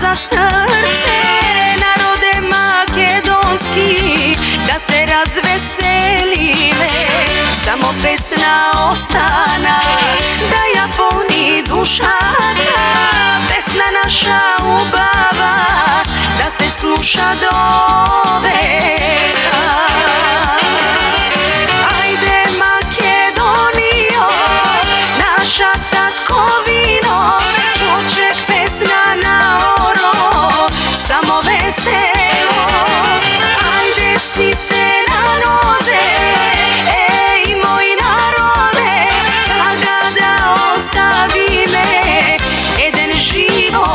za srce, narode makedonski, da se razveseli me. Samo pesna ostana, da ja polni dušaka, pesna naša ubava, da se sluša do veka. Ajde Makedonijo, naša tatkovino, čoček pesna na oro, samo veselo. Ajde site na noze, ej moj narode, kada da ostavi me jedan živote.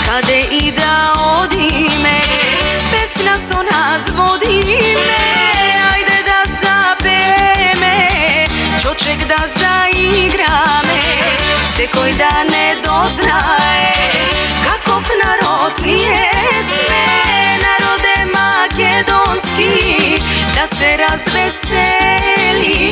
Kade i da odime, pesna so nas vodime. Ajde da zapeme, čoček da zaigrame, se koji da ne doznaje kakov narod nije sme. Narode makedonski, da se razveseli